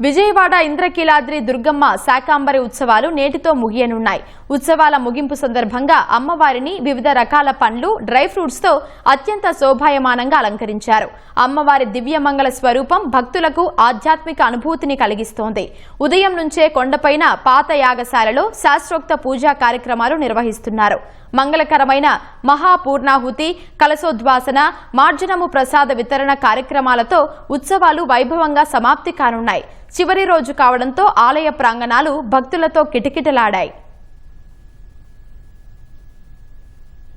విజయవాడ ఇంద్రకీలాద్రి దుర్గమ్మ శాకాంబరి ఉత్సవాలు నేటితో ముగియనున్నాయి. ఉత్సవాల ముగింపు సందర్భంగా అమ్మవారిని వివిధ రకాల పండ్లు, డ్రై ఫ్రూట్స్ తో అత్యంత శోభాయమానంగా అలంకరించారు. అమ్మవారి దివ్యమంగళ స్వరూపం భక్తులకు ఆధ్యాత్మిక అనుభూతిని కలిగిస్తోంది. ఉదయం నుంచే కొండపైన పాత యాగశాలలో శాస్త్రోక్త పూజా కార్యక్రమాలు నిర్వహిస్తున్నారు. మంగళకరమైన మహాపూర్ణాహుతి, కలశోద్వాసన, మార్జనము ప్రసాద వితరణ కార్యక్రమాలతో ఉత్సవాలు వైభవంగా సమాప్తి కానున్నాయి. చివరి రోజు కావడంతో ఆలయ ప్రాంగణాలు భక్తులతో కిటకిటలాడాయి.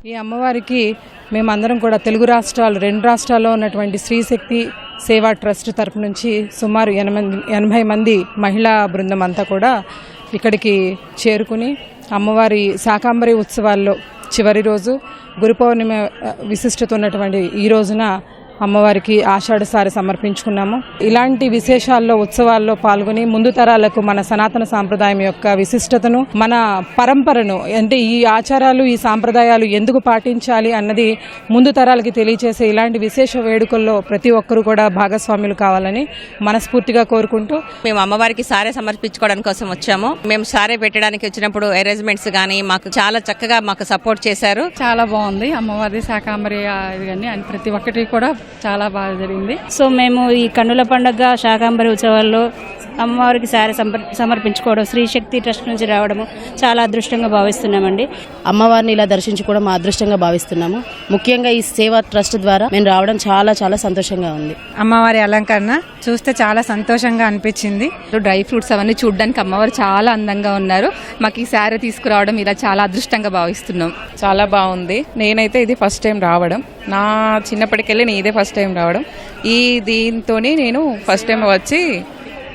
ఈ అమ్మవారికి మేమందరం కూడా తెలుగు రాష్ట్రాలు 2 రాష్ట్రాల్లో ఉన్నటువంటి శ్రీశక్తి సేవా ట్రస్ట్ తరపు నుంచి సుమారు 80 మంది మహిళా బృందం అంతా కూడా ఇక్కడికి చేరుకుని అమ్మవారి శాకాంబరి ఉత్సవాల్లో చివరి రోజు గురు పౌర్ణిమ విశిష్టత ఉన్నటువంటి ఈ రోజున అమ్మవారికి ఆషాఢసారి సమర్పించుకున్నాము. ఇలాంటి విశేషాల్లో ఉత్సవాల్లో పాల్గొని ముందు తరాలకు మన సనాతన సాంప్రదాయం యొక్క విశిష్టతను, మన పరంపరను, అంటే ఈ ఆచారాలు, ఈ సాంప్రదాయాలు ఎందుకు పాటించాలి అన్నది ముందు తరాలకి తెలియచేసే ఇలాంటి విశేష వేడుకల్లో ప్రతి ఒక్కరూ కూడా భాగస్వాములు కావాలని మనస్ఫూర్తిగా కోరుకుంటూ మేము అమ్మవారికి సారే సమర్పించుకోవడానికి కోసం వచ్చాము. మేము సారే పెట్టడానికి వచ్చినప్పుడు అరేంజ్మెంట్స్ కానీ మాకు చాలా చక్కగా మాకు సపోర్ట్ చేశారు. చాలా బాగుంది అమ్మవారి శాకాంబరి కానీ ప్రతి ఒక్కటి కూడా చాలా బాగా జరిగింది. సో మేము ఈ కన్నుల పండుగ శాకాంబరి ఉత్సవాల్లో అమ్మవారికి సారి సమర్పించుకోవడం, శ్రీశక్తి ట్రస్ట్ నుంచి రావడము చాలా అదృష్టంగా భావిస్తున్నామండి. అమ్మవారిని ఇలా దర్శించుకోవడం మా అదృష్టంగా భావిస్తున్నాము. ముఖ్యంగా ఈ సేవా ట్రస్ట్ ద్వారా మేము రావడం చాలా చాలా సంతోషంగా ఉంది. అమ్మవారి అలంకరణ చూస్తే చాలా సంతోషంగా అనిపించింది. డ్రై ఫ్రూట్స్ అవన్నీ చూడడానికి అమ్మవారు చాలా అందంగా ఉన్నారు. మాకు ఈ శారీ తీసుకురావడం ఇలా చాలా అదృష్టంగా భావిస్తున్నాం. చాలా బాగుంది. నేనైతే ఇది ఫస్ట్ టైం రావడం, నా చిన్నప్పటికెళ్ళి నేను ఇదే ఫస్ట్ టైం రావడం. దీంతో నేను ఫస్ట్ టైం వచ్చి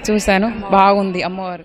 చూశాను. బాగుంది అమ్మవారు.